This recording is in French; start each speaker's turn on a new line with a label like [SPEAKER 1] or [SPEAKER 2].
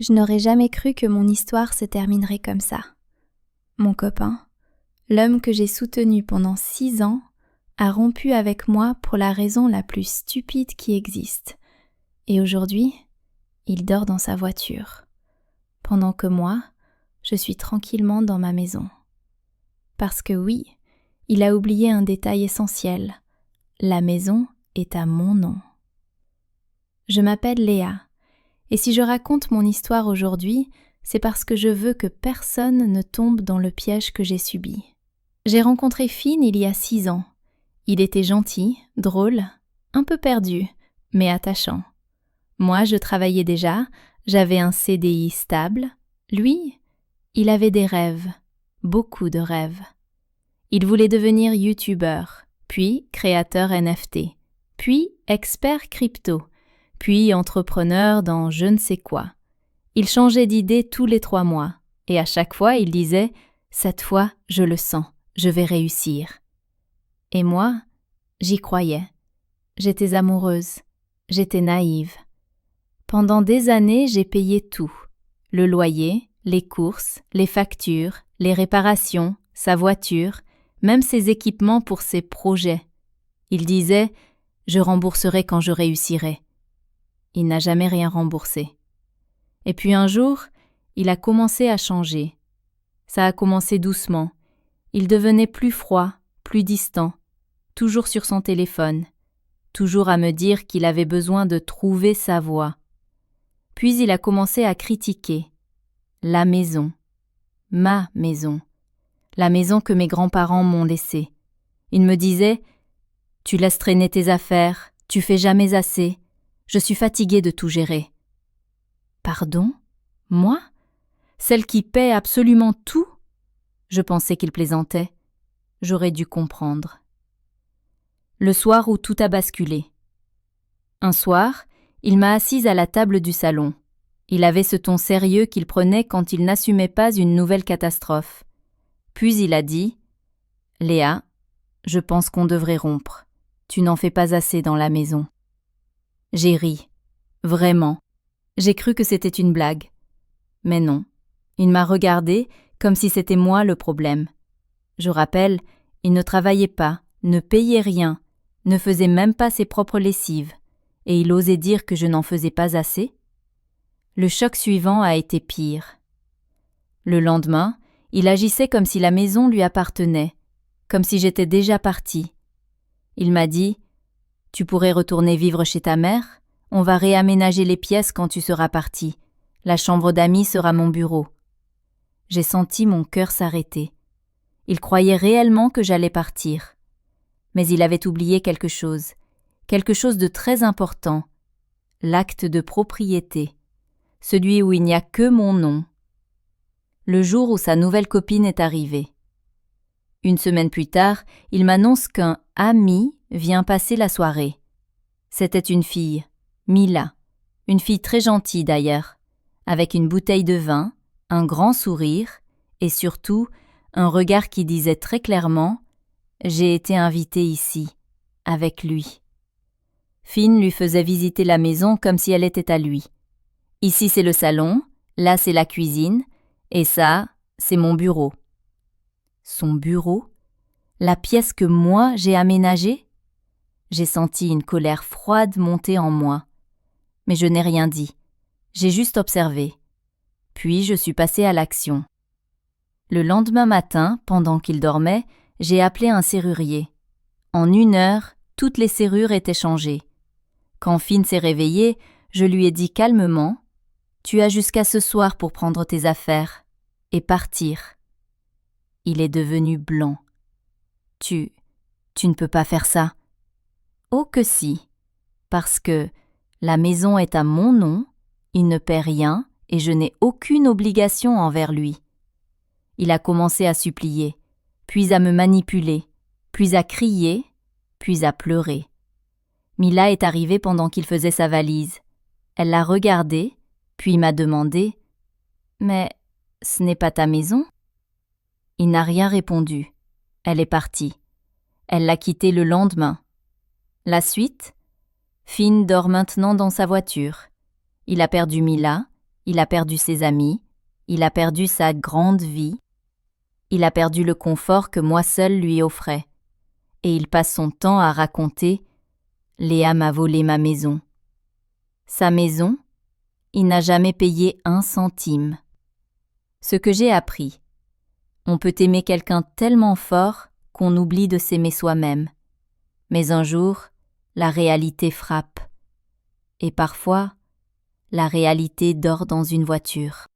[SPEAKER 1] Je n'aurais jamais cru que mon histoire se terminerait comme ça. Mon copain, l'homme que j'ai soutenu pendant 6 ans, a rompu avec moi pour la raison la plus stupide qui existe. Et aujourd'hui, il dort dans sa voiture, pendant que moi, je suis tranquillement dans ma maison. Parce que oui, il a oublié un détail essentiel. La maison est à mon nom. Je m'appelle Léa, et si je raconte mon histoire aujourd'hui, c'est parce que je veux que personne ne tombe dans le piège que j'ai subi. J'ai rencontré Finn il y a 6 ans. Il était gentil, drôle, un peu perdu, mais attachant. Moi, je travaillais déjà, j'avais un CDI stable. Lui, il avait des rêves, beaucoup de rêves. Il voulait devenir youtubeur, puis créateur NFT, puis expert crypto, puis entrepreneur dans je ne sais quoi. Il changeait d'idée tous les 3 mois, et à chaque fois il disait « Cette fois, je le sens, je vais réussir ». Et moi, j'y croyais. J'étais amoureuse, j'étais naïve. Pendant des années, j'ai payé tout. Le loyer, les courses, les factures, les réparations, sa voiture, même ses équipements pour ses projets. Il disait « Je rembourserai quand je réussirai ». Il n'a jamais rien remboursé. Et puis un jour, il a commencé à changer. Ça a commencé doucement. Il devenait plus froid, plus distant, toujours sur son téléphone, toujours à me dire qu'il avait besoin de trouver sa voie. Puis il a commencé à critiquer. La maison. Ma maison. La maison que mes grands-parents m'ont laissée. Il me disait « Tu laisses traîner tes affaires, tu fais jamais assez. Je suis fatigué de tout gérer. » Pardon? Moi? Celle qui paie absolument tout? Je pensais qu'il plaisantait. J'aurais dû comprendre. Le soir où tout a basculé. Un soir, il m'a assise à la table du salon. Il avait ce ton sérieux qu'il prenait quand il n'assumait pas une nouvelle catastrophe. Puis il a dit « Léa, je pense qu'on devrait rompre. Tu n'en fais pas assez dans la maison. » J'ai ri. Vraiment. J'ai cru que c'était une blague. Mais non. Il m'a regardé comme si c'était moi le problème. Je rappelle, il ne travaillait pas, ne payait rien, ne faisait même pas ses propres lessives, et il osait dire que je n'en faisais pas assez. Le choc suivant a été pire. Le lendemain, il agissait comme si la maison lui appartenait, comme si j'étais déjà partie. Il m'a dit « Tu pourrais retourner vivre chez ta mère ? On va réaménager les pièces quand tu seras partie. La chambre d'amis sera mon bureau. » J'ai senti mon cœur s'arrêter. Il croyait réellement que j'allais partir. Mais il avait oublié quelque chose de très important, l'acte de propriété, celui où il n'y a que mon nom. Le jour où sa nouvelle copine est arrivée. 1 semaine plus tard, il m'annonce qu'un ami vient passer la soirée. C'était une fille, Mila, une fille très gentille d'ailleurs, avec une bouteille de vin, un grand sourire et surtout un regard qui disait très clairement « J'ai été invitée ici, avec lui ». Finn lui faisait visiter la maison comme si elle était à lui. « Ici c'est le salon, là c'est la cuisine, et ça, c'est mon bureau. » Son bureau? La pièce que moi j'ai aménagée? J'ai senti une colère froide monter en moi. Mais je n'ai rien dit. J'ai juste observé. Puis je suis passée à l'action. Le lendemain matin, pendant qu'il dormait, j'ai appelé un serrurier. En 1 heure, toutes les serrures étaient changées. Quand Finn s'est réveillé, je lui ai dit calmement « Tu as jusqu'à ce soir pour prendre tes affaires et partir. » Il est devenu blanc. « Tu ne peux pas faire ça. » « Oh que si, parce que la maison est à mon nom, il ne paie rien et je n'ai aucune obligation envers lui. » Il a commencé à supplier, puis à me manipuler, puis à crier, puis à pleurer. Mila est arrivée pendant qu'il faisait sa valise. Elle l'a regardé, puis m'a demandé « Mais ce n'est pas ta maison ?» Il n'a rien répondu. Elle est partie. Elle l'a quitté le lendemain. La suite? Finn dort maintenant dans sa voiture. Il a perdu Mila,
[SPEAKER 2] Il a perdu ses amis, il a perdu sa grande vie, il a perdu le confort que moi seul lui offrais, et il passe son temps à raconter « Léa m'a volé ma maison ». Sa maison, il n'a jamais payé 1 centime. Ce que j'ai appris, on peut aimer quelqu'un tellement fort qu'on oublie de s'aimer soi-même. Mais un jour, la réalité frappe. Et parfois, la réalité dort dans une voiture.